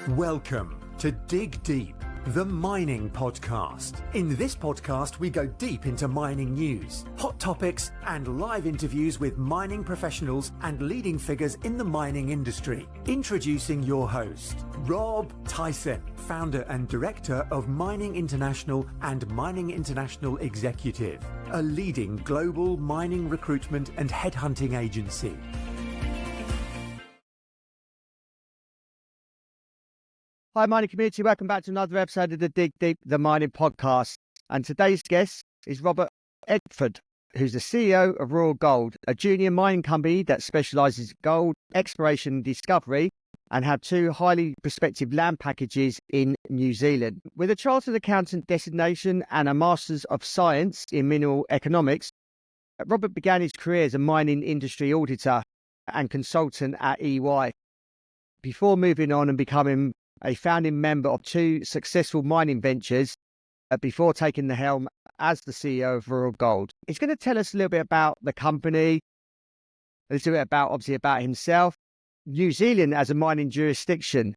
Welcome to Dig Deep, the mining podcast. In this podcast, we go deep into mining news, hot topics, and live interviews with mining professionals and leading figures in the mining industry. Introducing your host, Rob Tyson, founder and director of Mining International and Mining International Executive, a leading global mining recruitment and headhunting agency. Hi, mining community. Welcome back to another episode of the Dig Deep, the mining podcast. And today's guest is Robert Eckford, who's the CEO of RUA Gold, a junior mining company that specialises in gold exploration and discovery and have two highly prospective land packages in New Zealand. With a chartered accountant designation and a Masters of Science in Mineral Economics, Robert began his career as a mining industry auditor and consultant at EY before moving on and becoming a founding member of two successful mining ventures before taking the helm as the CEO of RUA Gold. He's going to tell us a little bit about the company, a little bit about himself, New Zealand as a mining jurisdiction,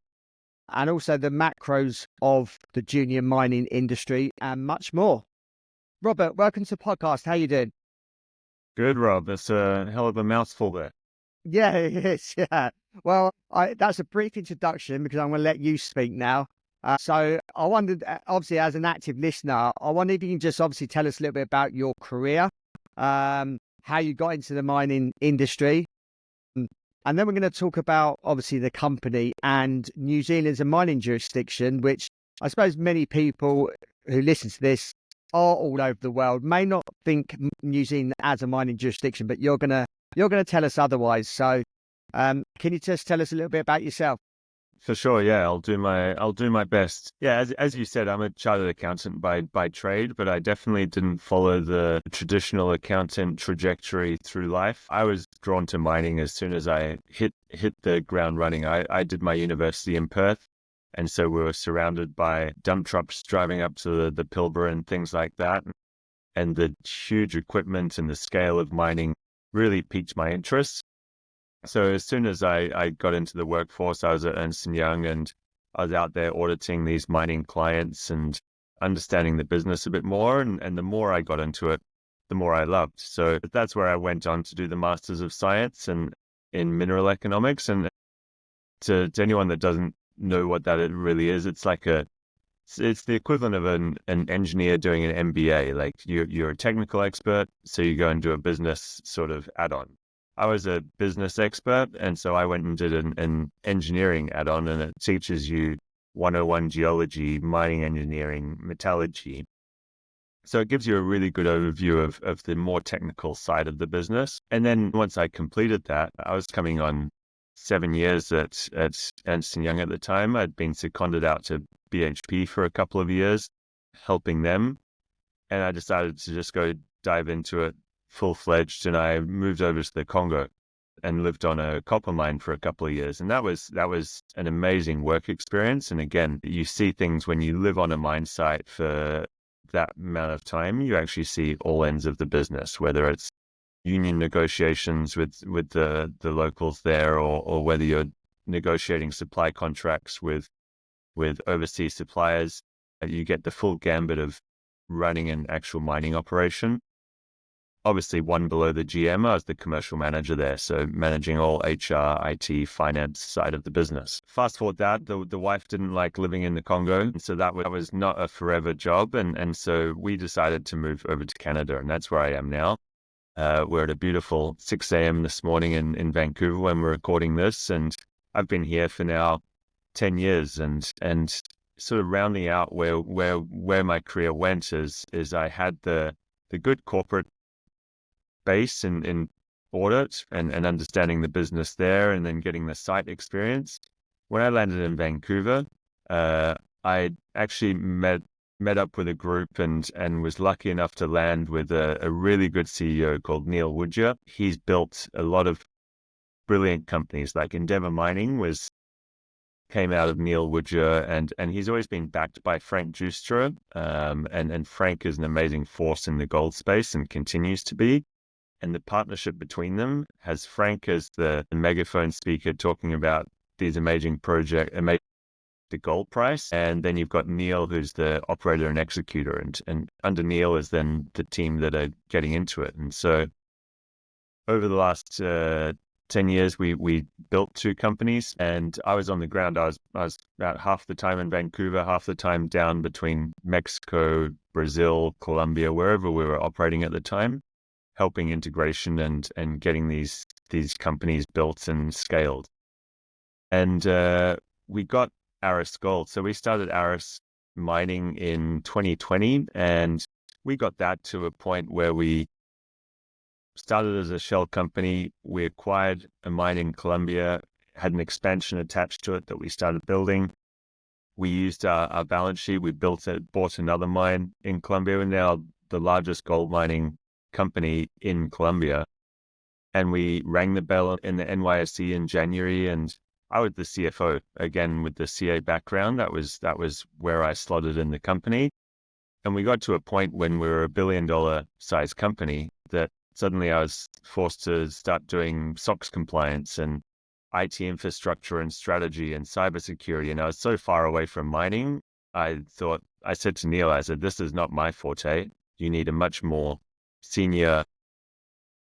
and also the macros of the junior mining industry and much more. Robert, welcome to the podcast. How are you doing? Good, Rob. That's a hell of a mouthful there. Yeah, it is. Yeah. Well, that's a brief introduction because I'm going to let you speak now. So I wondered, obviously, as an active listener, I wonder if you can just obviously tell us a little bit about your career, how you got into the mining industry. And then we're going to talk about, obviously, the company and New Zealand as a mining jurisdiction, which I suppose many people who listen to this are all over the world, may not think New Zealand as a mining jurisdiction, but you're going to tell us otherwise. So can you just tell us a little bit about yourself? For sure, yeah. I'll do my best. Yeah, as you said, I'm a chartered accountant by trade, but I definitely didn't follow the traditional accountant trajectory through life. I was drawn to mining as soon as I hit the ground running. I did my university in Perth, and so we were surrounded by dump trucks driving up to the Pilbara and things like that. And the huge equipment and the scale of mining really piqued my interest. So as soon as I got into the workforce, I was at Ernst & Young, and I was out there auditing these mining clients and understanding the business a bit more. And the more I got into it, the more I loved. So that's where I went on to do the Masters of Science and in Mineral Economics. And to anyone that doesn't know what that really is, it's the equivalent of an engineer doing an MBA. Like you're a technical expert, so you go and do a business sort of add-on. I was a business expert, and so I went and did an engineering add-on, and it teaches you 101 geology, mining engineering, metallurgy. So it gives you a really good overview of the more technical side of the business. And then once I completed that, I was coming on 7 years at Ernst & Young at the time. I'd been seconded out to BHP for a couple of years, helping them. And I decided to just go dive into it full-fledged, and I moved over to the Congo and lived on a copper mine for a couple of years. And that was an amazing work experience. And again, you see things when you live on a mine site for that amount of time, you actually see all ends of the business, whether it's union negotiations with the locals there, or whether you're negotiating supply contracts with overseas suppliers. You get the full gambit of running an actual mining operation. Obviously, one below the GM, I was the commercial manager there, so managing all HR, IT, finance side of the business. Fast forward that, the wife didn't like living in the Congo, and so that was not a forever job, and so we decided to move over to Canada, and that's where I am now. We're at a beautiful 6 a.m. this morning in Vancouver when we're recording this, and I've been here for now 10 years, and sort of rounding out where my career went is I had the good corporate base in audit and understanding the business there, and then getting the site experience. When I landed in Vancouver, I actually met up with a group and was lucky enough to land with a really good CEO called Neil Woodyer. He's built a lot of brilliant companies, like Endeavour Mining came out of Neil Woodyer, and he's always been backed by Frank Giustra, and Frank is an amazing force in the gold space and continues to be. And the partnership between them has Frank as the megaphone speaker talking about these amazing the gold price. And then you've got Neil, who's the operator and executor. And under Neil is then the team that are getting into it. And so over the last 10 years, we built 2 companies, and I was on the ground. I was about half the time in Vancouver, half the time down between Mexico, Brazil, Colombia, wherever we were operating at the time, helping integration and getting these companies built and scaled. And we got Aris Gold. So we started Aris mining in 2020, and we got that to a point where we started as a shell company. We acquired a mine in Colombia, had an expansion attached to it that we started building. We used our balance sheet. We bought another mine in Colombia. We're now the largest gold mining company in Colombia. And we rang the bell in the NYSE in January, and I was the CFO, again, with the CA background. That was where I slotted in the company. And we got to a point when we were $1 billion size company that suddenly I was forced to start doing SOX compliance and IT infrastructure and strategy and cybersecurity. And I was so far away from mining. I said to Neil, this is not my forte. You need a much more senior,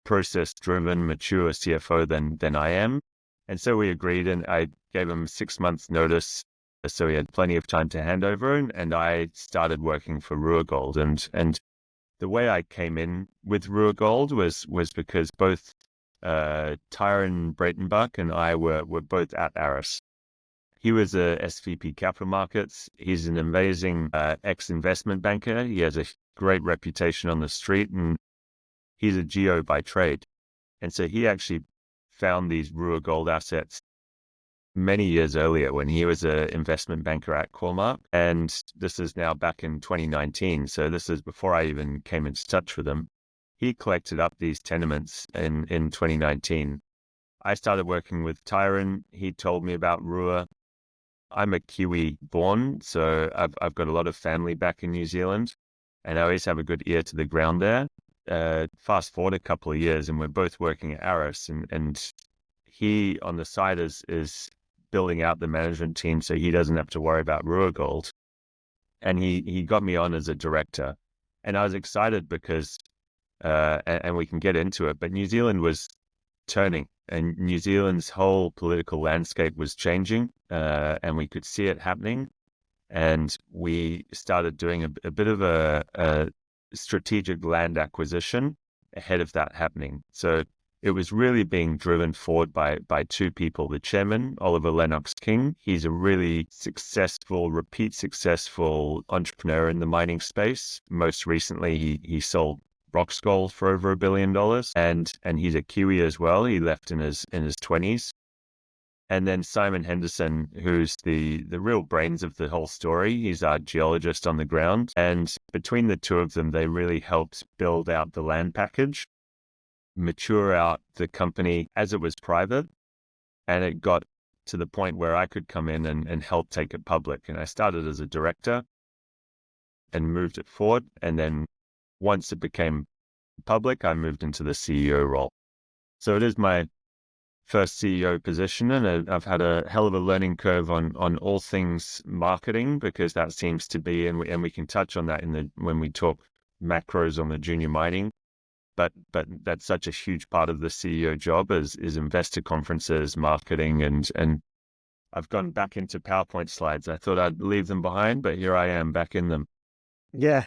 process-driven, mature CFO than I am. And so we agreed, and I gave him 6 months notice. So he had plenty of time to hand over, and I started working for RUA Gold. And the way I came in with RUA Gold was because both Tyron Breitenbach and I were both at Aris. He was a SVP Capital Markets. He's an amazing ex-investment banker. He has a great reputation on the street, and he's a geo by trade. And so he actually found these RUA Gold assets many years earlier when he was an investment banker at Cormark. And this is now back in 2019. So this is before I even came into touch with him. He collected up these tenements in 2019. I started working with Tyron. He told me about RUA. I'm a Kiwi born, so I've got a lot of family back in New Zealand, and I always have a good ear to the ground there. Fast forward a couple of years, and we're both working at Aris, and he on the side is building out the management team so he doesn't have to worry about RUA Gold. And he got me on as a director. And I was excited because, and we can get into it, but New Zealand was turning, and New Zealand's whole political landscape was changing, and we could see it happening. And we started doing a bit of a strategic land acquisition ahead of that happening. So it was really being driven forward by 2 people. The chairman, Oliver Lennox King, he's a really repeat successful entrepreneur in the mining space. Most recently, he sold Roxgold for over $1 billion, and he's a Kiwi as well. He left in his 20s. And then Simon Henderson, who's the real brains of the whole story. He's our geologist on the ground. And between the 2 of them, they really helped build out the land package, mature out the company as it was private, and it got to the point where I could come in and help take it public. And I started as a director and moved it forward. And then once it became public, I moved into the CEO role. So it is my first CEO position, and I've had a hell of a learning curve on all things marketing, because that seems to be, and we can touch on that when we talk macros on the junior mining. But that's such a huge part of the CEO job is investor conferences, marketing, and I've gone back into PowerPoint slides. I thought I'd leave them behind, but here I am back in them. Yeah.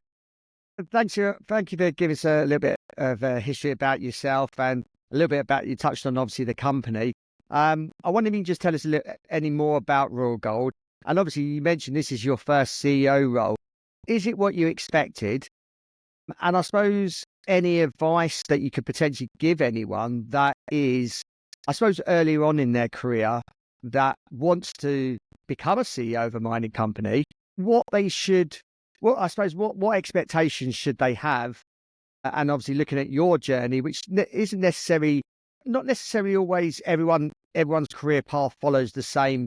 Thank you for giving us a little bit of a history about yourself and a little bit about, you touched on obviously the company. I wonder if you can just tell us any more about RUA Gold. And obviously you mentioned this is your first CEO role. Is it what you expected? And I suppose any advice that you could potentially give anyone that is, I suppose, earlier on in their career that wants to become a CEO of a mining company, what expectations should they have? And obviously looking at your journey, which isn't not necessarily always everyone's career path follows the same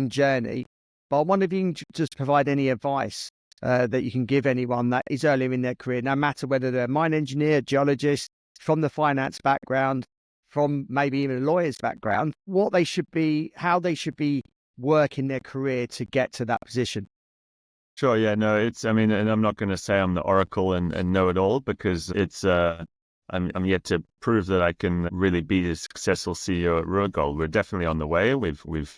journey. But I wonder if you can just provide any advice that you can give anyone that is earlier in their career, no matter whether they're a mine engineer, geologist, from the finance background, from maybe even a lawyer's background, how they should be work in their career to get to that position? Sure. Yeah. No. And I'm not going to say I'm the oracle and know it all, because I'm yet to prove that I can really be a successful CEO at RUA Gold. We're definitely on the way.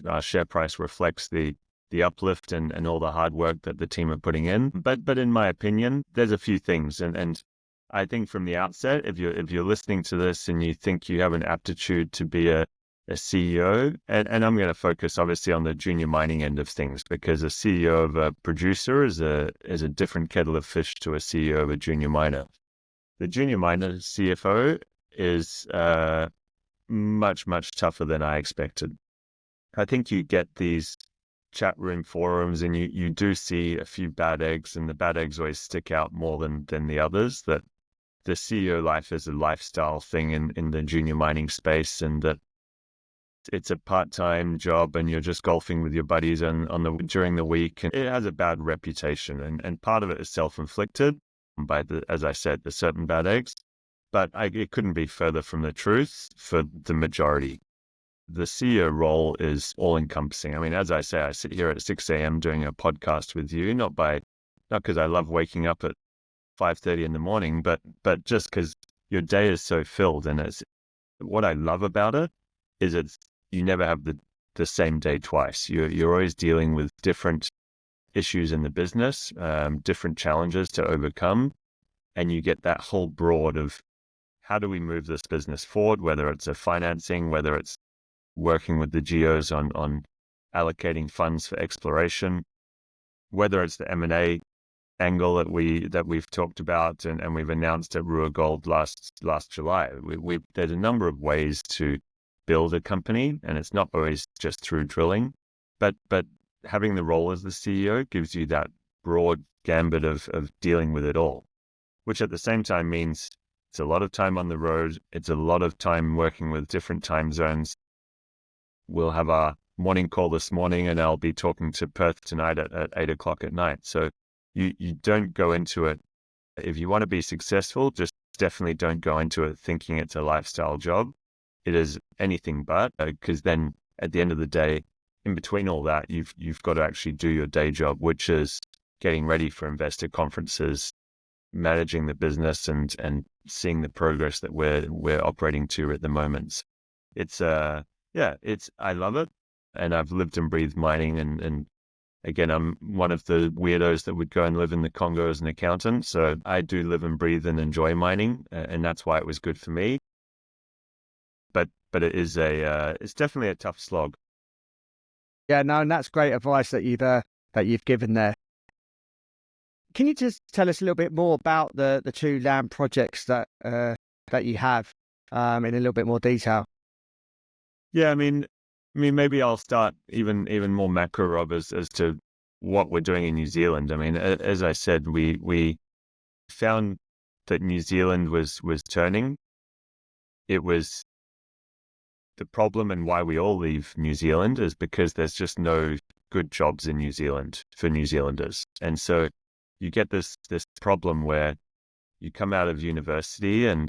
Our share price reflects the uplift and all the hard work that the team are putting in. But in my opinion, there's a few things, and I think from the outset, if you're listening to this and you think you have an aptitude to be a CEO, and I'm going to focus obviously on the junior mining end of things, because a CEO of a producer is a different kettle of fish to a CEO of a junior miner. The junior miner CFO is much tougher than I expected. I think you get these chat room forums and you do see a few bad eggs, and the bad eggs always stick out more than the others, that the CEO life is a lifestyle thing in the junior mining space, and that it's a part-time job and you're just golfing with your buddies during the week, and it has a bad reputation, and part of it is self-inflicted by as I said, the certain bad eggs, but it couldn't be further from the truth for the majority. The CEO role is all-encompassing. I mean, as I say, I sit here at 6 a.m. doing a podcast with you, not because I love waking up at 5:30 in the morning, but just because your day is so filled, and what I love about it is you never have the same day twice. You're always dealing with different issues in the business, different challenges to overcome, and you get that whole broad of how do we move this business forward, whether it's a financing, whether it's working with the geos on allocating funds for exploration, whether it's the M&A angle that we've talked about and we've announced at RUA Gold last July. There's a number of ways to build a company, and it's not always just through drilling, but having the role as the CEO gives you that broad gambit of dealing with it all, which at the same time means it's a lot of time on the road. It's a lot of time working with different time zones. We'll have our morning call this morning, and I'll be talking to Perth tonight at 8 o'clock at night. So you don't go into it. If you want to be successful, just definitely don't go into it thinking it's a lifestyle job. It is anything but, because then at the end of the day, in between all that, you've got to actually do your day job, which is getting ready for investor conferences, managing the business, and seeing the progress that we're operating to at the moment. I love it, and I've lived and breathed mining, and again, I'm one of the weirdos that would go and live in the Congo as an accountant. So I do live and breathe and enjoy mining, and that's why it was good for me. But it is it's definitely a tough slog. Yeah, no, and that's great advice that you've given there. Can you just tell us a little bit more about the two land projects that you have in a little bit more detail? Yeah, I mean, maybe I'll start even more macro, Rob, as to what we're doing in New Zealand. I mean, as I said, we found that New Zealand was turning. It was the problem, and why we all leave New Zealand is because there's just no good jobs in New Zealand for New Zealanders. And so you get this problem where you come out of university and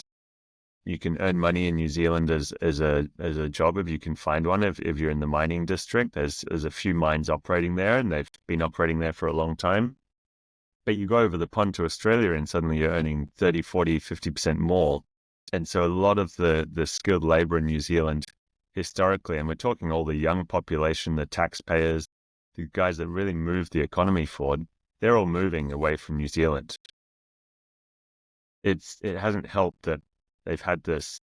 you can earn money in New Zealand as a job if you can find one. If you're in the mining district, there's a few mines operating there, and they've been operating there for a long time. But you go over the pond to Australia and suddenly you're earning 30, 40, 50% more. And so a lot of the skilled labor in New Zealand historically, and we're talking all the young population, the taxpayers, the guys that really move the economy forward, they're all moving away from New Zealand. It hasn't helped that they've had this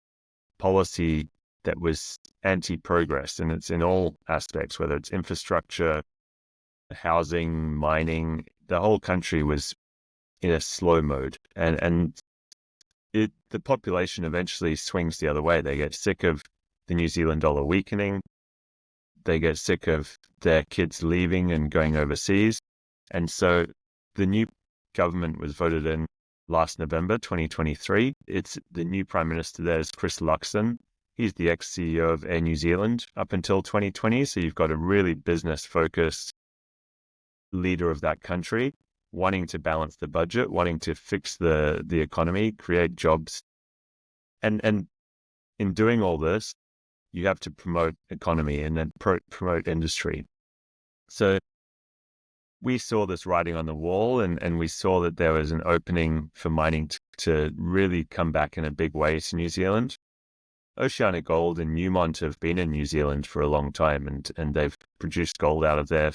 policy that was anti-progress, and it's in all aspects, whether it's infrastructure, housing, mining. The whole country was in a slow mode, and the population eventually swings the other way. They get sick of the New Zealand dollar weakening. They get sick of their kids leaving and going overseas. And so the new government was voted in last November 2023. It's the new Prime Minister there is Chris Luxon. He's the ex-CEO of Air New Zealand up until 2020. So you've got a really business-focused leader of that country, wanting to balance the budget, wanting to fix the economy, create jobs. And in doing all this, you have to promote economy and then promote industry. So we saw this writing on the wall, and we saw that there was an opening for mining to really come back in a big way to New Zealand. RUA Gold and Newmont have been in New Zealand for a long time, and they've produced gold out of there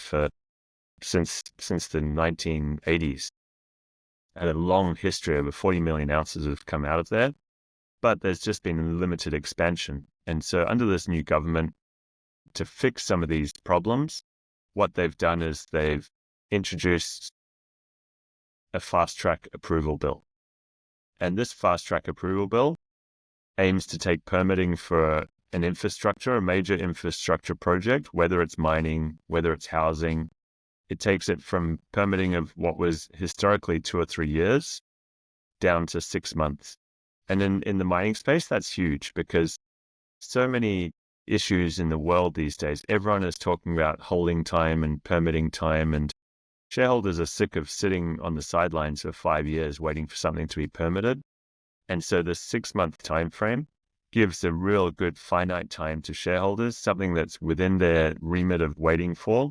since the 1980s. Had a long history. Over 40 million ounces have come out of there, but there's just been limited expansion. And so under this new government, to fix some of these problems, what they've done is they've introduced a fast-track approval bill. And this fast-track approval bill aims to take permitting for an infrastructure, a major infrastructure project, whether it's mining, whether it's housing. It takes it from permitting of what was historically 2 or 3 years down to 6 months. And in the mining space, that's huge because so many issues in the world these days. Everyone is talking about holding time and permitting time, and shareholders are sick of sitting on the sidelines for 5 years waiting for something to be permitted. And so the 6-month time frame gives a real good finite time to shareholders, something that's within their remit of waiting for.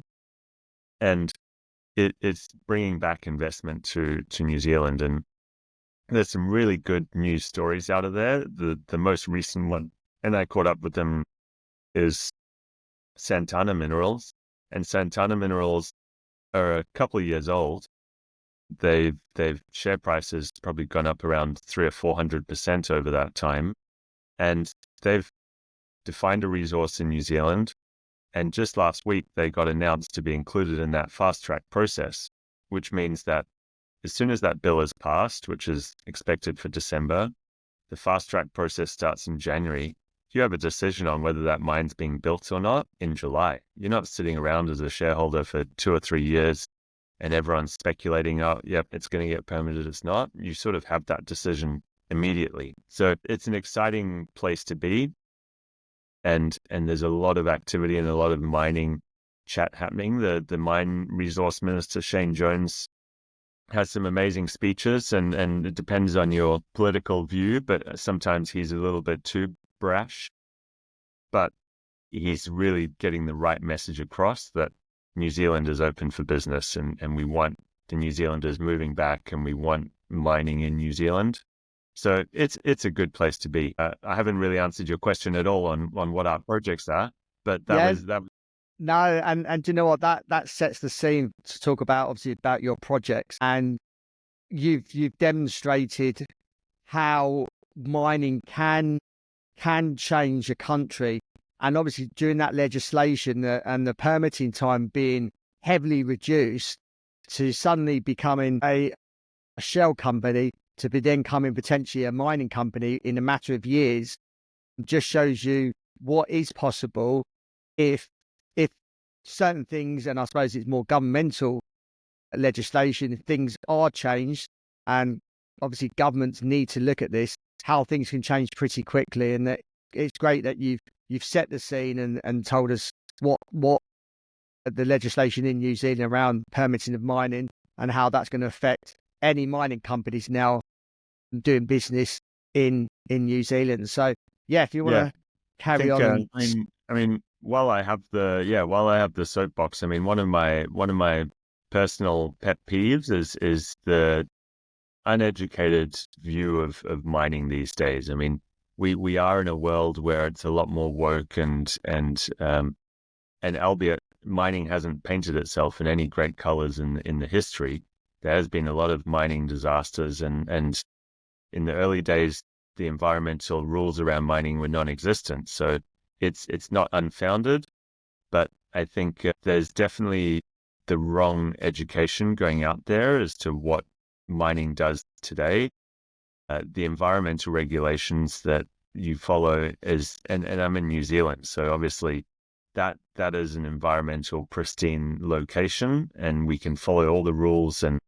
And it's bringing back investment to New Zealand. And there's some really good news stories out of there. The most recent one, and I caught up with them, is Santana Minerals. And Santana Minerals are a couple of years old. They've share prices probably gone up around 300 or 400% over that time. And they've defined a resource in New Zealand. And just last week, they got announced to be included in that fast track process, which means that as soon as that bill is passed, which is expected for December, the fast track process starts in January. You have a decision on whether that mine's being built or not in July. You're not sitting around as a shareholder for 2 or 3 years and everyone's speculating, oh, yep, it's going to get permitted, it's not. You sort of have that decision immediately. So it's an exciting place to be. And there's a lot of activity and a lot of mining chat happening. The mine resource minister, Shane Jones, has some amazing speeches, and it depends on your political view, but sometimes he's a little bit too brash. But he's really getting the right message across that New Zealand is open for business, and we want the New Zealanders moving back, and we want mining in New Zealand. So it's a good place to be. I haven't really answered your question at all on what our projects are, but that was. No, and do you know what, that sets the scene to talk about, obviously, about your projects, and you've demonstrated how mining can change a country, and obviously during that legislation and the permitting time being heavily reduced to suddenly becoming a shell company to be then coming potentially a mining company in a matter of years, just shows you what is possible if certain things, and I suppose it's more governmental legislation, if things are changed, and obviously governments need to look at this, how things can change pretty quickly. And that it's great that you've set the scene and told us what the legislation in New Zealand around permitting of mining and how that's going to affect any mining companies now doing business in New Zealand. So yeah, if you want to carry on. I mean, while I have the soapbox, I mean, one of my personal pet peeves is the uneducated view of mining these days. I mean, we are in a world where it's a lot more woke, and albeit mining hasn't painted itself in any great colors in the history, there has been a lot of mining disasters, and in the early days, the environmental rules around mining were non-existent. So it's not unfounded, but I think there's definitely the wrong education going out there as to what mining does today. The environmental regulations that you follow and I'm in New Zealand, so obviously that is an environmental pristine location, and we can follow all the rules and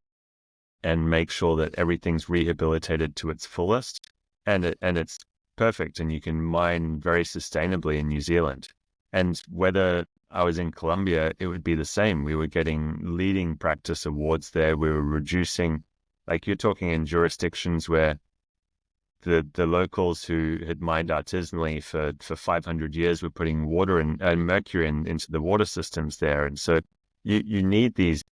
make sure that everything's rehabilitated to its fullest, and it's perfect, and you can mine very sustainably in New Zealand. And whether I was in Colombia, it would be the same. We were getting leading practice awards there. We were reducing, like you're talking in jurisdictions where the locals who had mined artisanally for 500 years were putting water and mercury into the water systems there. And so you need these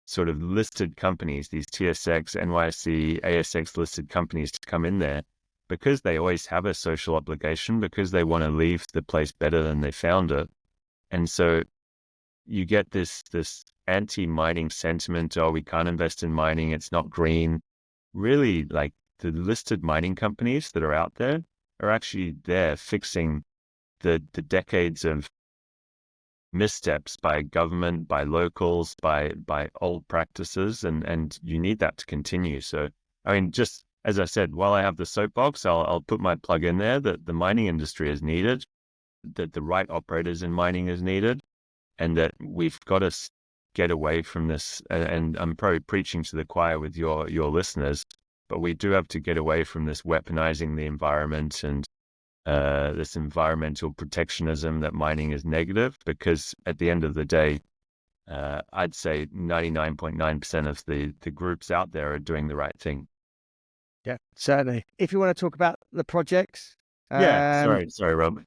sort of listed companies, these TSX, NYSE, ASX listed companies to come in there because they always have a social obligation, because they want to leave the place better than they found it. And so you get this anti-mining sentiment, oh, we can't invest in mining, it's not green. Really, like, the listed mining companies that are out there are actually there fixing the decades of missteps by government, by locals, by old practices, and you need that to continue. So, I mean, just as I said, while I have the soapbox, I'll put my plug in there that the mining industry is needed, that the right operators in mining is needed, and that we've got to get away from this. And I'm probably preaching to the choir with your listeners, but we do have to get away from this weaponizing the environment and this environmental protectionism that mining is negative, because at the end of the day, I'd say 99.9% of the groups out there are doing the right thing. Yeah, certainly. If you want to talk about the projects, Yeah, sorry, Rob.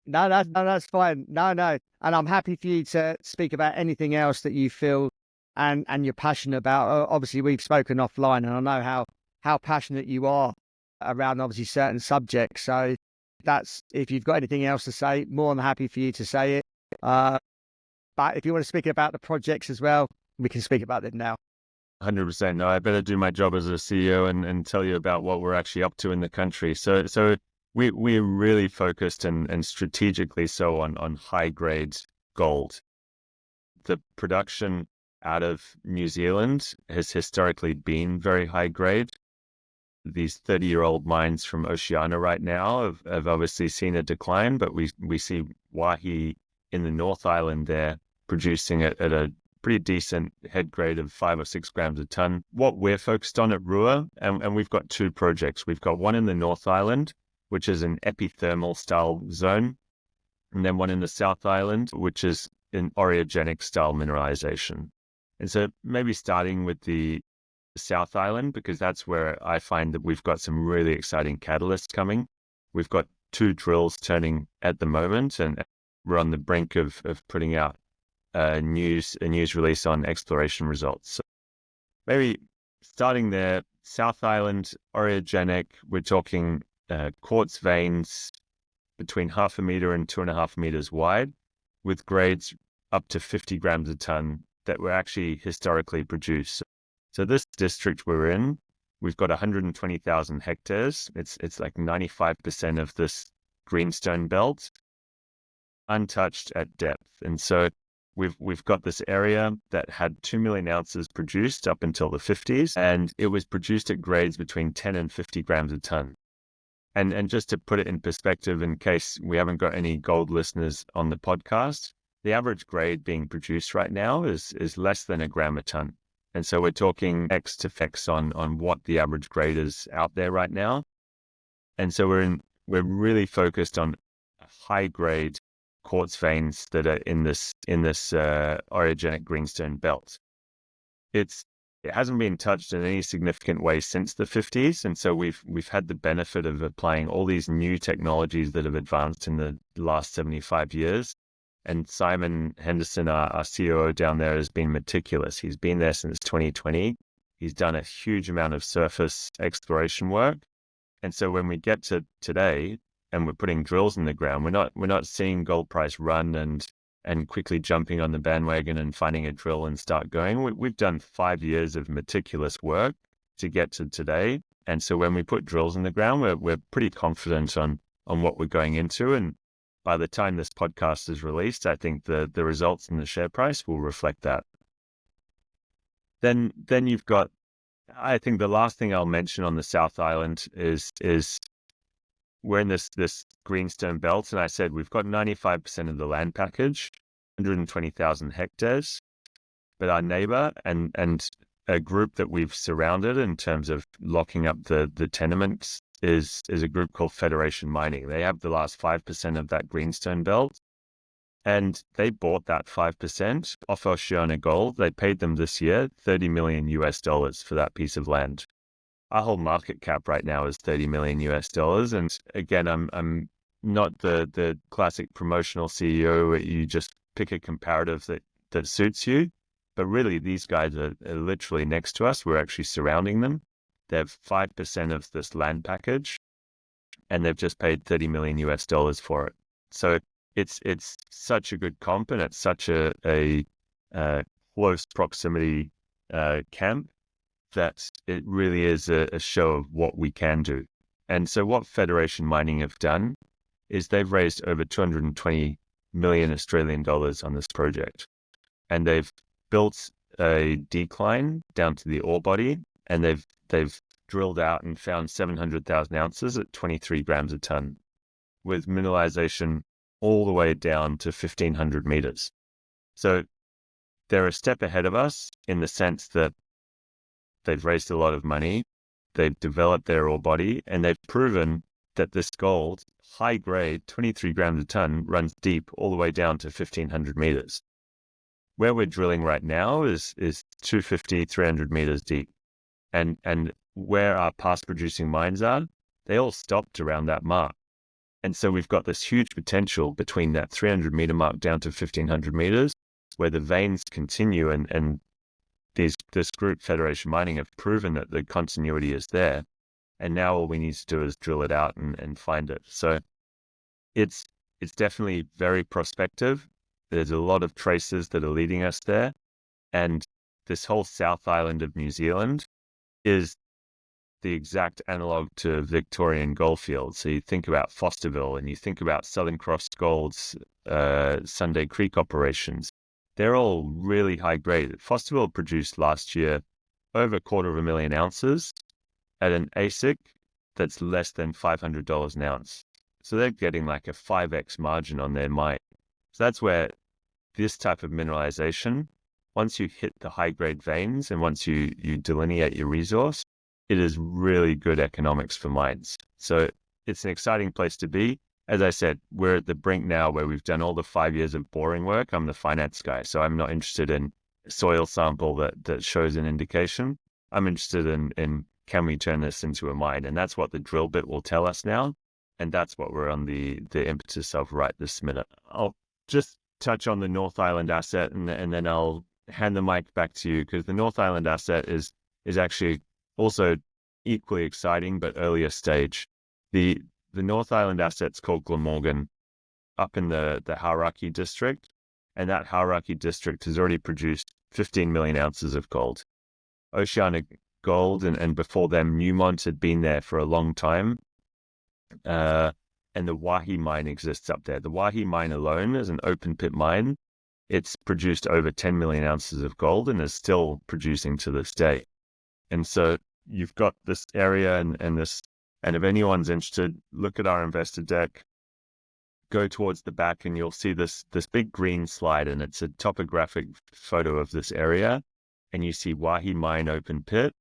no, that's fine. No, and I'm happy for you to speak about anything else that you feel and you're passionate about. Obviously, we've spoken offline, and I know how passionate you are around obviously certain subjects. So that's, if you've got anything else to say, more than happy for you to say it. But if you want to speak about the projects as well, we can speak about them now. 100%. No, I better do my job as a CEO and tell you about what we're actually up to in the country. So we're really focused and strategically so on high grade gold. The production out of New Zealand has historically been very high grade. These 30-year-old mines from Oceania right now have obviously seen a decline, but we see Waihi in the North Island there producing it at a pretty decent head grade of 5 or 6 grams a ton. What we're focused on at RUA, and we've got 2 projects. We've got one in the North Island, which is an epithermal style zone, and then one in the South Island, which is an orogenic style mineralization. And so maybe starting with the South Island, because that's where I find that we've got some really exciting catalysts coming. We've got 2 drills turning at the moment, and we're on the brink of putting out a news release on exploration results. So maybe starting there, South Island, orogenic, we're talking quartz veins between 0.5 meter and 2.5 meters wide, with grades up to 50 grams a ton that were actually historically produced. So this district we're in, we've got 120,000 hectares. It's like 95% of this greenstone belt, untouched at depth. And so we've got this area that had 2 million ounces produced up until the 50s, and it was produced at grades between 10 and 50 grams a ton. And just to put it in perspective, in case we haven't got any gold listeners on the podcast, the average grade being produced right now is less than a gram a ton. And so we're talking X to X on what the average grade is out there right now. And so we're really focused on high grade quartz veins that are in this orogenic greenstone belt. It hasn't been touched in any significant way since the 50s, and so we've had the benefit of applying all these new technologies that have advanced in the last 75 years. And Simon Henderson, our COO down there, has been meticulous. He's been there since 2020. He's done a huge amount of surface exploration work. And so when we get to today and we're putting drills in the ground, we're not seeing gold price run and quickly jumping on the bandwagon and finding a drill and start going. We've done 5 years of meticulous work to get to today. And so when we put drills in the ground, we're pretty confident on what we're going into. And by the time this podcast is released, I think the results in the share price will reflect that. Then you've got, I think the last thing I'll mention on the South Island is we're in this greenstone belt, and I said we've got 95% of the land package, 120,000 hectares. But our neighbor and a group that we've surrounded in terms of locking up the tenements is a group called Federation Mining. They have the last 5% of that greenstone belt, and they bought that 5% off Oceania Gold. They paid them this year $30 million for that piece of land. Our whole market cap right now is $30 million. And again, I'm not the classic promotional CEO where you just pick a comparative that that suits you. But really, these guys are literally next to us. We're actually surrounding them. They have 5% of this land package, and they've just paid $30 million for it. So it's such a good comp, and it's such a close proximity camp that it really is a show of what we can do. And so what Federation Mining have done is they've raised over 220 million Australian dollars on this project. And they've built a decline down to the ore body, and they've drilled out and found 700,000 ounces at 23 grams a ton, with mineralization all the way down to 1,500 meters. So they're a step ahead of us in the sense that they've raised a lot of money, they've developed their ore body, and they've proven that this gold, high grade, 23 grams a ton, runs deep all the way down to 1,500 meters. Where we're drilling right now is 250, 300 meters deep. And where our past producing mines are, they all stopped around that mark. And so we've got this huge potential between that 300 meter mark down to 1,500 meters, where the veins continue, and this group, Federation Mining, have proven that the continuity is there. And now all we need to do is drill it out and find it. So it's definitely very prospective. There's a lot of traces that are leading us there. And this whole South Island of New Zealand is the exact analog to Victorian goldfields. So you think about Fosterville, and you think about Southern Cross Gold's Sunday Creek operations. They're all really high grade. Fosterville produced last year over 250,000 ounces at an AISC that's less than $500 an ounce. So they're getting like a 5x margin on their mine. So that's where this type of mineralization, once you hit the high grade veins and once you delineate your resource, it is really good economics for mines. So it's an exciting place to be. As I said, we're at the brink now where we've done all the 5 years of boring work. I'm the finance guy, so I'm not interested in a soil sample that shows an indication. I'm interested in can we turn this into a mine? And that's what the drill bit will tell us now. And that's what we're on the impetus of right this minute. I'll just touch on the North Island asset, and then I'll hand the mic back to you, because the North Island asset is actually also equally exciting, but earlier stage. The North Island asset's called Glamorgan, up in the Hauraki district, and that Hauraki district has already produced 15 million ounces of gold. Oceanic Gold and before them Newmont had been there for a long time, and the Waihi mine exists up there. The Waihi mine alone is an open pit mine. It's produced over 10 million ounces of gold and is still producing to this day. And so you've got this area and if anyone's interested, look at our investor deck, go towards the back, and you'll see this big green slide, and it's a topographic photo of this area. And you see Waihi mine open pit,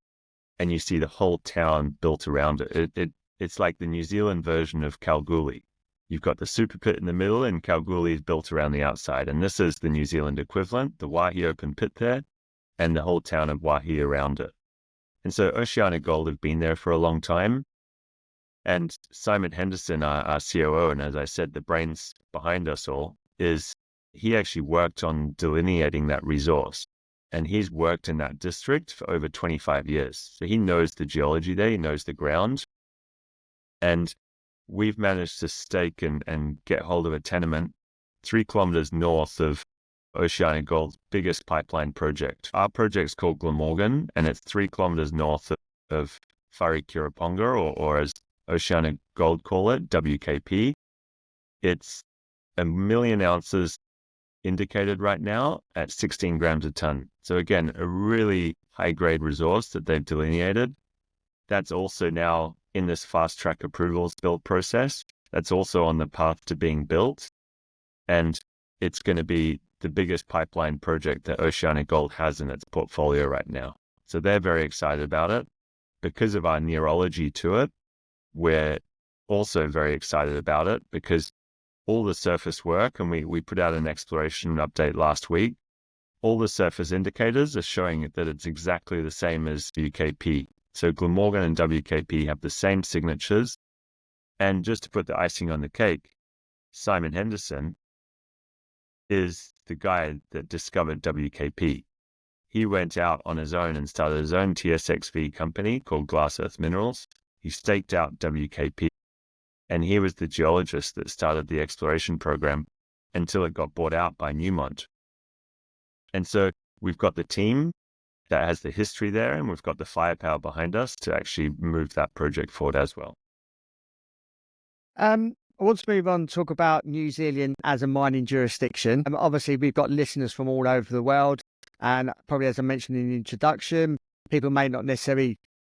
and you see the whole town built around it. It's like the New Zealand version of Kalgoorlie. You've got the super pit in the middle, and Kalgoorlie is built around the outside. And this is the New Zealand equivalent, the Waihi open pit there, and the whole town of Waihi around it. And so Oceanic Gold have been there for a long time. And Simon Henderson, our COO, and as I said, the brains behind us all, he actually worked on delineating that resource. And he's worked in that district for over 25 years. So he knows the geology there, he knows the ground. And we've managed to stake and get hold of a tenement 3 kilometers north of Oceanic Gold's biggest pipeline project. Our project's called Glamorgan, and it's 3 kilometers north of Wharekirauponga, or as Oceanic Gold call it, WKP. It's 1 million ounces indicated right now at 16 grams a ton. So again, a really high grade resource that they've delineated. That's also now in this fast track approvals build process. That's also on the path to being built. And it's going to be the biggest pipeline project that Oceanic Gold has in its portfolio right now. So they're very excited about it. Because of our neurology to it, we're also very excited about it, because all the surface work, and we put out an exploration update last week, all the surface indicators are showing that it's exactly the same as WKP. So Glamorgan and WKP have the same signatures. And just to put the icing on the cake, Simon Henderson is the guy that discovered WKP. He went out on his own and started his own TSXV company called Glass Earth Minerals. He staked out WKP, and he was the geologist that started the exploration program until it got bought out by Newmont. And so we've got the team that has the history there, and we've got the firepower behind us to actually move that project forward as well. I want to move on to talk about New Zealand as a mining jurisdiction. Obviously, we've got listeners from all over the world, and probably as I mentioned in the introduction, people may not necessarily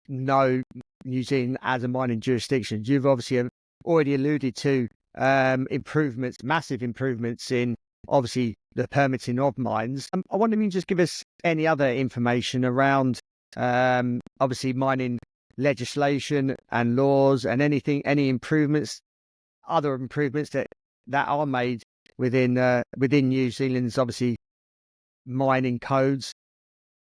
know New Zealand as a mining jurisdiction. You've obviously already alluded to improvements, massive improvements in obviously the permitting of mines. I wonder if you can just give us any other information around obviously mining legislation and laws and any improvements, other improvements that are made within New Zealand's obviously mining codes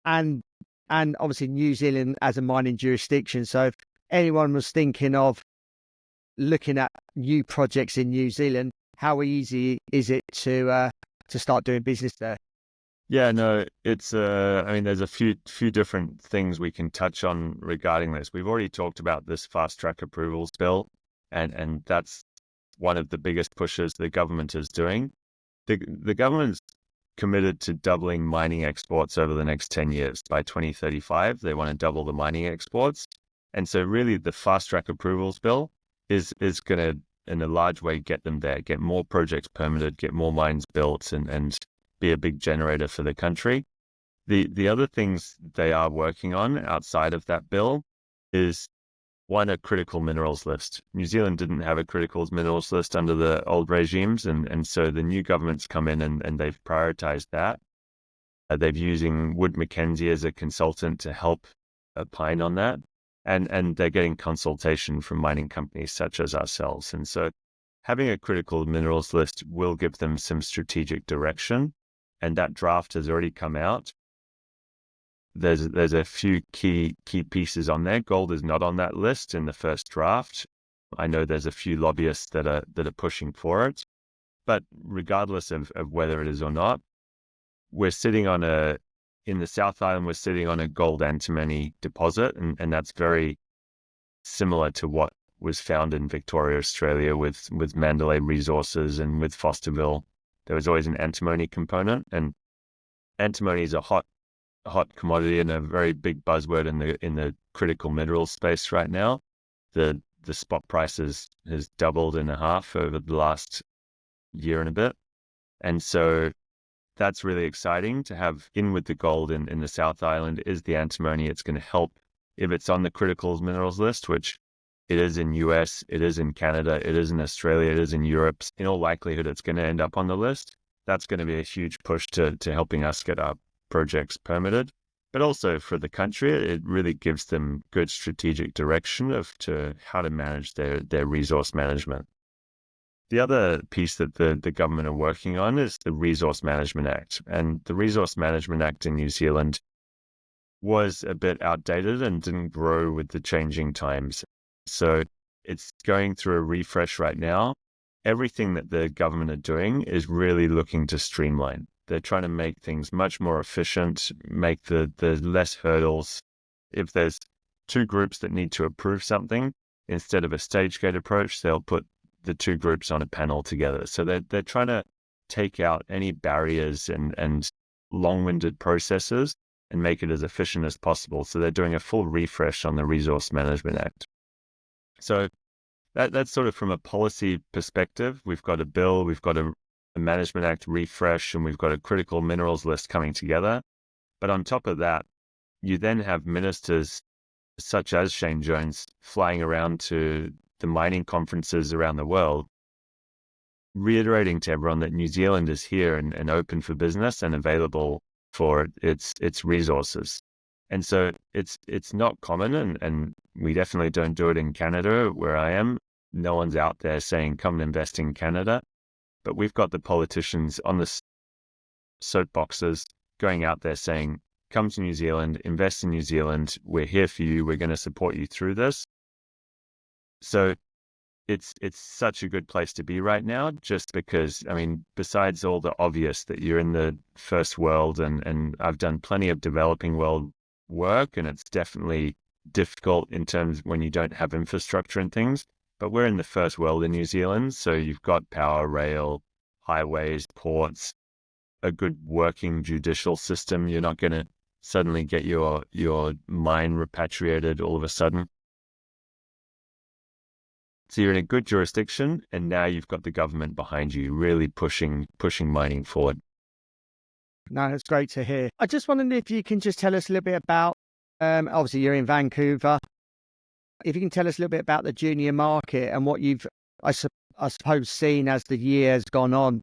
and obviously New Zealand as a mining jurisdiction. So if anyone was thinking of looking at new projects in New Zealand, how easy is it to start doing business there? Yeah, no, it's I mean, there's a few different things we can touch on regarding this. We've already talked about this fast track approvals bill, and that's one of the biggest pushes the government is doing. The government's committed to doubling mining exports over the next 10 years. By 2035, they want to double the mining exports. And so really the fast track approvals bill is going to, in a large way, get them there, get more projects permitted, get more mines built, and be a big generator for the country. The other things they are working on outside of that bill is, one, a critical minerals list. New Zealand didn't have a critical minerals list under the old regimes, and so the new government's come in and they've prioritized that. They're using Wood Mackenzie as a consultant to help opine on that, and they're getting consultation from mining companies such as ourselves. And so having a critical minerals list will give them some strategic direction, and that draft has already come out. There's a few key pieces on there. Gold is not on that list in the first draft. I know there's a few lobbyists that are pushing for it, but regardless of whether it is or not, we're sitting on in the South Island, we're sitting on a gold antimony deposit, and that's very similar to what was found in Victoria, Australia with Mandalay Resources and with Fosterville. There was always an antimony component, and antimony is a hot commodity and a very big buzzword in the critical minerals space right now. The spot price has doubled in a half over the last year and a bit. And so that's really exciting to have in with the gold in the South Island is the antimony. It's going to help if it's on the critical minerals list, which it is in US, it is in Canada, it is in Australia, it is in Europe. In all likelihood, it's going to end up on the list. That's going to be a huge push to helping us get our projects permitted, but also for the country, it really gives them good strategic direction to how to manage their resource management. The other piece that the government are working on is the Resource Management Act. And the Resource Management Act in New Zealand was a bit outdated and didn't grow with the changing times. So it's going through a refresh right now. Everything that the government are doing is really looking to streamline. They're trying to make things much more efficient, make the less hurdles. If there's two groups that need to approve something, instead of a stage gate approach, they'll put the two groups on a panel together. So they're trying to take out any barriers and long-winded processes and make it as efficient as possible. So they're doing a full refresh on the Resource Management Act. So that's sort of from a policy perspective. We've got a bill, we've got a Management Act refresh, and we've got a critical minerals list coming together. But on top of that, you then have ministers such as Shane Jones flying around to the mining conferences around the world, reiterating to everyone that New Zealand is here and open for business and available for its resources. And so it's not common, and we definitely don't do it in Canada where I am. No one's out there saying, come and invest in Canada. But we've got the politicians on the soapboxes going out there saying, come to New Zealand, invest in New Zealand. We're here for you. We're going to support you through this. So it's such a good place to be right now, just because, I mean, besides all the obvious that you're in the first world, and I've done plenty of developing world work, and it's definitely difficult in terms when you don't have infrastructure and things, but we're in the first world in New Zealand. So you've got power, rail, highways, ports, a good working judicial system. You're not going to suddenly get your mine repatriated all of a sudden. So you're in a good jurisdiction, and now you've got the government behind you, really pushing mining forward. No, that's great to hear. I just wondered if you can just tell us a little bit about, obviously you're in Vancouver. If you can tell us a little bit about the junior market and what you've, I suppose, seen as the year has gone on.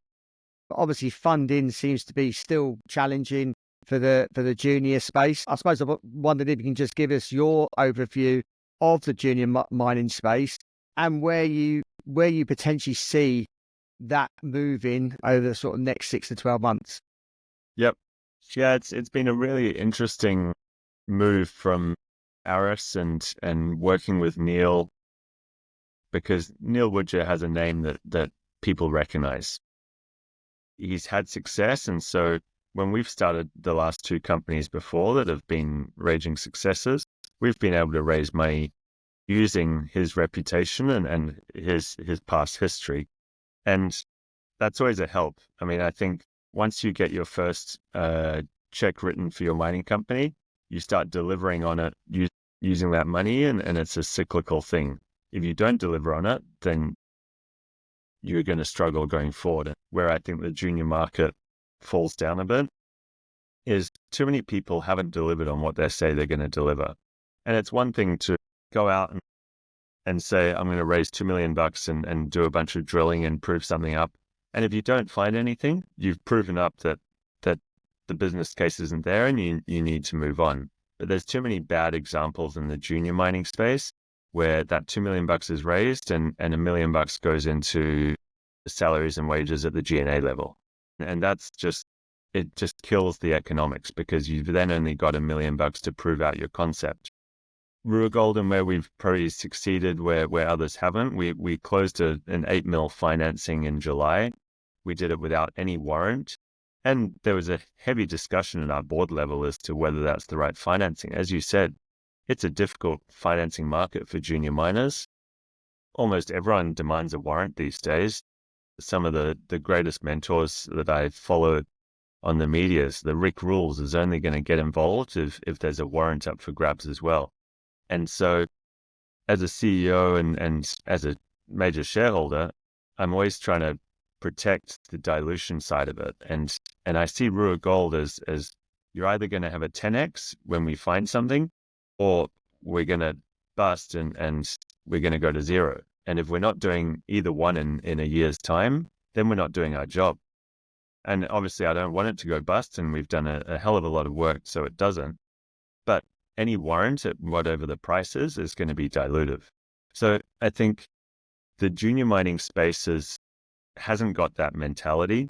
Obviously, funding seems to be still challenging for the junior space. I suppose I wondered if you can just give us your overview of the junior mining space and where you potentially see that moving over the sort of next 6 to 12 months. Yep. Yeah, it's been a really interesting move from Aris and working with Neil, because Neil Woodger has a name that people recognize. He's had success, and so when we've started the last two companies before that have been raging successes, we've been able to raise money using his reputation and his past history. And that's always a help. I mean, I think once you get your first check written for your mining company, you start delivering on it using that money, and it's a cyclical thing. If you don't deliver on it, then you're going to struggle going forward. Where I think the junior market falls down a bit is too many people haven't delivered on what they say they're going to deliver. And it's one thing to go out and say, I'm going to raise $2 million and do a bunch of drilling and prove something up. And if you don't find anything, you've proven up that the business case isn't there, and you need to move on. But there's too many bad examples in the junior mining space where that $2 million is raised and $1 million goes into salaries and wages at the G&A level. And it just kills the economics, because you've then only got $1 million to prove out your concept. RUA Gold, and where we've probably succeeded where others haven't, we closed an 8 mil financing in July. We did it without any warrant. And there was a heavy discussion at our board level as to whether that's the right financing. As you said, it's a difficult financing market for junior miners. Almost everyone demands a warrant these days. Some of the greatest mentors that I follow on the media, the Rick Rules, is only going to get involved if there's a warrant up for grabs as well. And so as a CEO and as a major shareholder, I'm always trying to protect the dilution side of it. And I see RUA Gold as you're either going to have a 10x when we find something, or we're going to bust and we're going to go to zero. And if we're not doing either one in a year's time, then we're not doing our job. And obviously I don't want it to go bust, and we've done a hell of a lot of work so it doesn't. But any warrant at whatever the price is going to be dilutive. So I think the junior mining space hasn't got that mentality.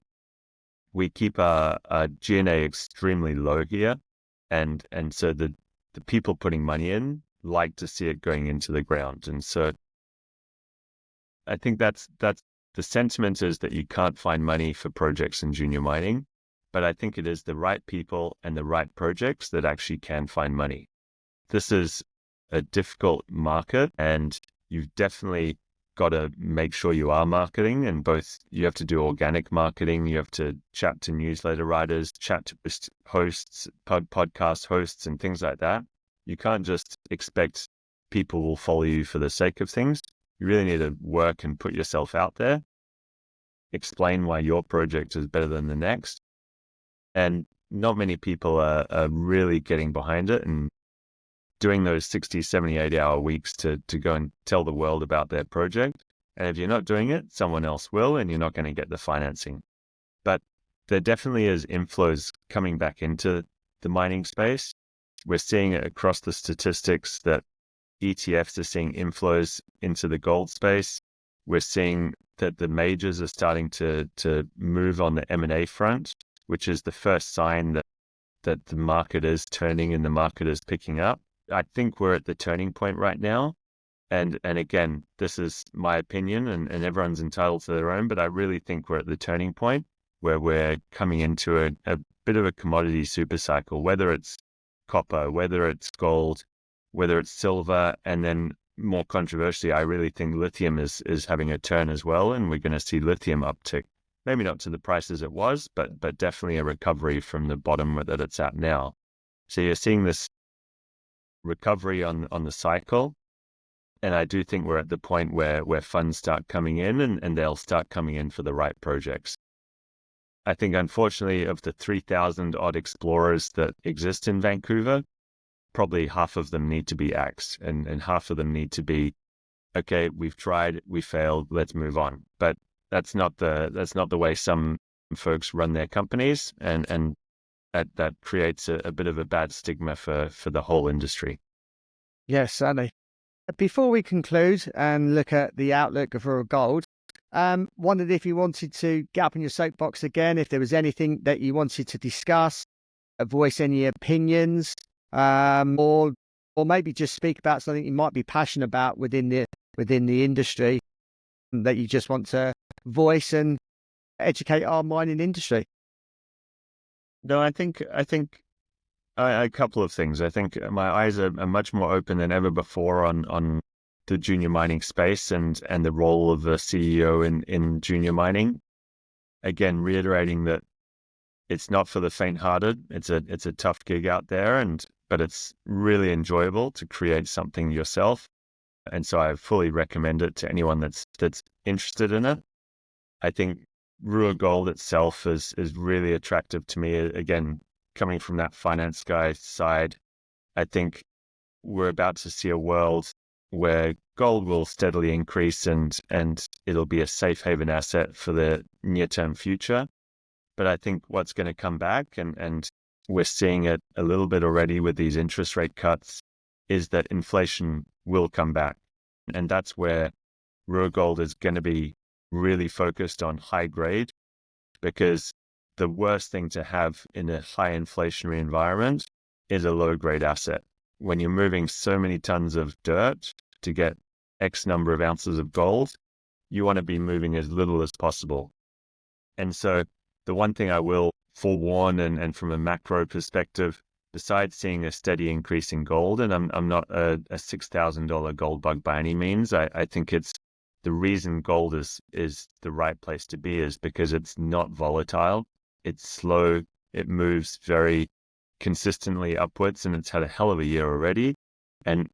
We keep our G&A extremely low here. And so the people putting money in like to see it going into the ground. And so I think that's the sentiment, is that you can't find money for projects in junior mining, but I think it is the right people and the right projects that actually can find money. This is a difficult market, and you've definitely got to make sure you are marketing, and both you have to do organic marketing, you have to chat to newsletter writers, chat to hosts, podcast hosts and things like that. You can't just expect people will follow you for the sake of things. You really need to work and put yourself out there, explain why your project is better than the next. And not many people are really getting behind it and doing those 60, 70, 80-hour weeks to go and tell the world about their project. And if you're not doing it, someone else will, and you're not going to get the financing. But there definitely is inflows coming back into the mining space. We're seeing it across the statistics that ETFs are seeing inflows into the gold space. We're seeing that the majors are starting to move on the M&A front, which is the first sign that the market is turning and the market is picking up. I think we're at the turning point right now. And again, this is my opinion, and everyone's entitled to their own, but I really think we're at the turning point where we're coming into a bit of a commodity super cycle, whether it's copper, whether it's gold, whether it's silver, and then more controversially, I really think lithium is having a turn as well, and we're going to see lithium uptick. Maybe not to the prices it was, but definitely a recovery from the bottom that it's at now. So you're seeing this recovery on the cycle. And I do think we're at the point where funds start coming in and they'll start coming in for the right projects. I think, unfortunately, of the 3,000 odd explorers that exist in Vancouver, probably half of them need to be axed and half of them need to be, okay, we've tried, we failed, let's move on. But that's not the way some folks run their companies, and that creates a bit of a bad stigma for the whole industry. Yes, certainly. Before we conclude and look at the outlook of RUA Gold, wondered if you wanted to get up in your soapbox again, if there was anything that you wanted to discuss, voice any opinions, or maybe just speak about something you might be passionate about within the industry that you just want to voice and educate our mining industry. No, I think a couple of things. I think my eyes are much more open than ever before on the junior mining space and the role of the CEO in junior mining. Again, reiterating that it's not for the faint-hearted. It's a tough gig out there, but it's really enjoyable to create something yourself. And so I fully recommend it to anyone that's interested in it. I think RUA Gold itself is really attractive to me. Again, coming from that finance guy side, I think we're about to see a world where gold will steadily increase and it'll be a safe haven asset for the near-term future. But I think what's going to come back, and we're seeing it a little bit already with these interest rate cuts, is that inflation will come back. And that's where RUA Gold is going to be really focused on high grade, because the worst thing to have in a high inflationary environment is a low grade asset. When you're moving so many tons of dirt to get X number of ounces of gold, you want to be moving as little as possible. And so the one thing I will forewarn, and from a macro perspective, besides seeing a steady increase in gold, and I'm not a $6,000 gold bug by any means, I think it's the reason gold is the right place to be is because it's not volatile. It's slow. It moves very consistently upwards, and it's had a hell of a year already. And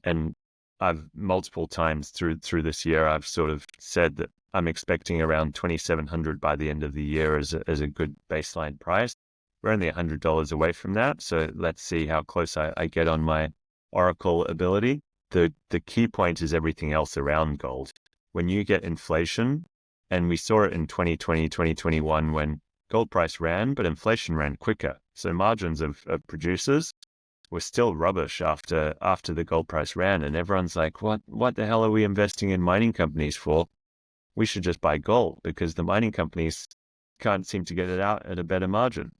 I've multiple times through this year, I've sort of said that I'm expecting around 2,700 by the end of the year as a good baseline price. We're only $100 away from that, so let's see how close I get on my oracle ability. The key point is everything else around gold. When you get inflation, and we saw it in 2020, 2021 when gold price ran, but inflation ran quicker. So margins of producers were still rubbish after the gold price ran. And everyone's like, what the hell are we investing in mining companies for? We should just buy gold, because the mining companies can't seem to get it out at a better margin.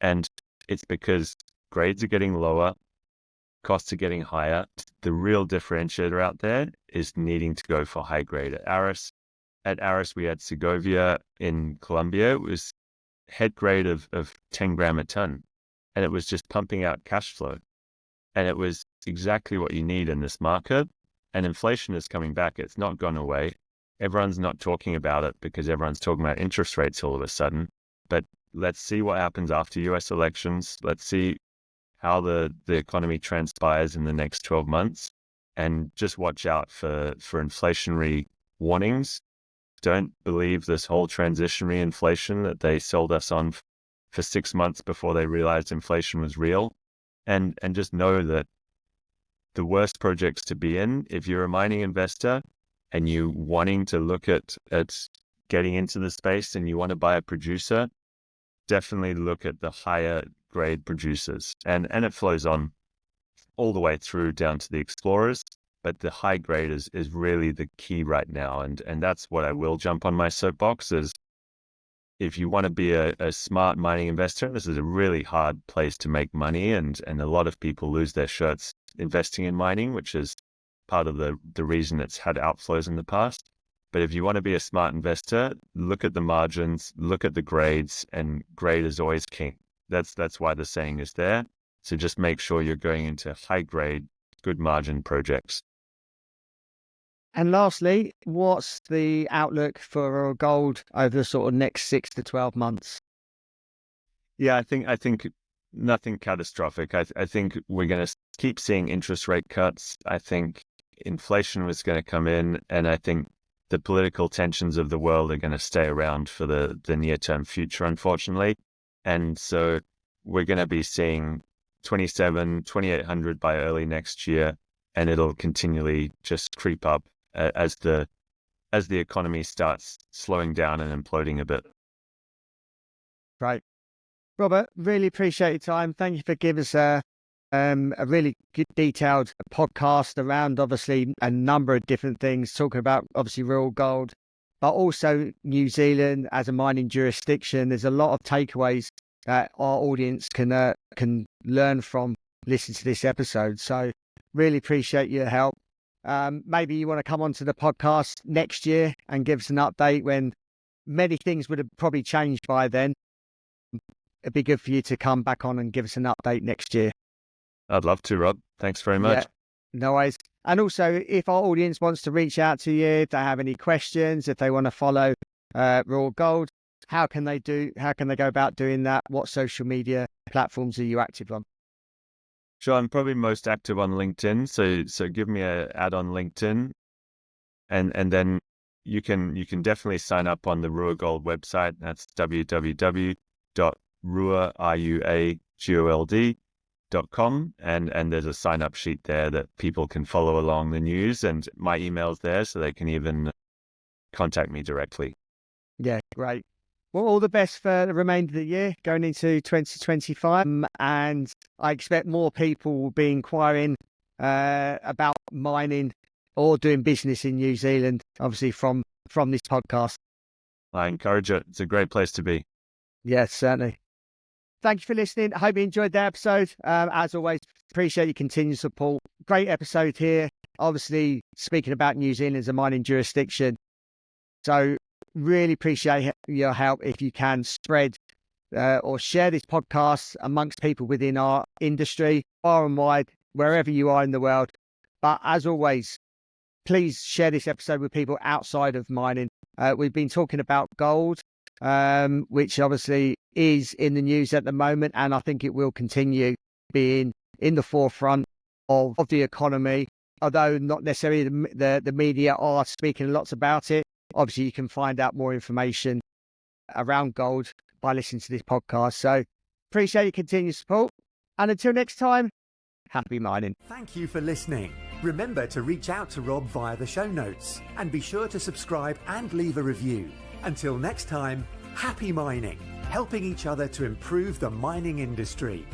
And it's because grades are getting lower, costs are getting higher. The real differentiator out there is needing to go for high grade. At Aris, we had Segovia in Colombia. It was head grade of 10 gram a ton, and it was just pumping out cash flow. And it was exactly what you need in this market. And inflation is coming back. It's not gone away. Everyone's not talking about it because everyone's talking about interest rates all of a sudden. But let's see what happens after US elections. Let's see how the economy transpires in the next 12 months. And just watch out for inflationary warnings. Don't believe this whole transitionary inflation that they sold us on for 6 months before they realized inflation was real. And just know that the worst projects to be in, if you're a mining investor and you wanting to look at getting into the space and you want to buy a producer, definitely look at the higher grade producers. And it flows on all the way through down to the explorers. But the high grade is really the key right now. And that's what I will jump on my soapbox is, if you want to be a smart mining investor, this is a really hard place to make money. And a lot of people lose their shirts investing in mining, which is part of the reason it's had outflows in the past. But if you want to be a smart investor, look at the margins, look at the grades, and grade is always king. That's why the saying is there. So just make sure you're going into high grade, good margin projects. And lastly, what's the outlook for RUA Gold over the sort of next 6 to 12 months? Yeah, I think nothing catastrophic. I think we're going to keep seeing interest rate cuts. I think inflation was going to come in, and I think the political tensions of the world are going to stay around for the near-term future, unfortunately. And so we're going to be seeing 2,800 by early next year, and it'll continually just creep up as the economy starts slowing down and imploding a bit. Right. Robert, really appreciate your time. Thank you for giving us a really good detailed podcast around obviously a number of different things, talking about obviously RUA Gold, but also New Zealand as a mining jurisdiction. There's a lot of takeaways that our audience can learn from listening to this episode. So really appreciate your help. Maybe you want to come onto the podcast next year and give us an update when many things would have probably changed by then. It'd be good for you to come back on and give us an update next year. I'd love to, Rob. Thanks very much. Yeah, no worries. And also, if our audience wants to reach out to you, if they have any questions, if they want to follow RUA Gold, how can they go about doing that? What social media platforms are you active on? Sure, I'm probably most active on LinkedIn. So give me an ad on LinkedIn, and then you can definitely sign up on the RUA Gold website. That's www.ruagold.com, and there's a sign up sheet there that people can follow along the news, and my email's there, so they can even contact me directly. Yeah, great. Well, all the best for the remainder of the year going into 2025. And I expect more people will be inquiring about mining or doing business in New Zealand, obviously from this podcast. I encourage it. It's a great place to be. Yes, certainly. Thank you for listening. I hope you enjoyed the episode. As always, appreciate your continued support. Great episode here. Obviously, speaking about New Zealand as a mining jurisdiction. So really appreciate your help if you can spread or share this podcast amongst people within our industry, far and wide, wherever you are in the world. But as always, please share this episode with people outside of mining. We've been talking about gold, which obviously is in the news at the moment, and I think it will continue being in the forefront of the economy, although not necessarily the media are speaking lots about it. Obviously, you can find out more information around gold by listening to this podcast. So appreciate your continued support. And until next time, happy mining. Thank you for listening. Remember to reach out to Rob via the show notes, and be sure to subscribe and leave a review. Until next time, happy mining, helping each other to improve the mining industry.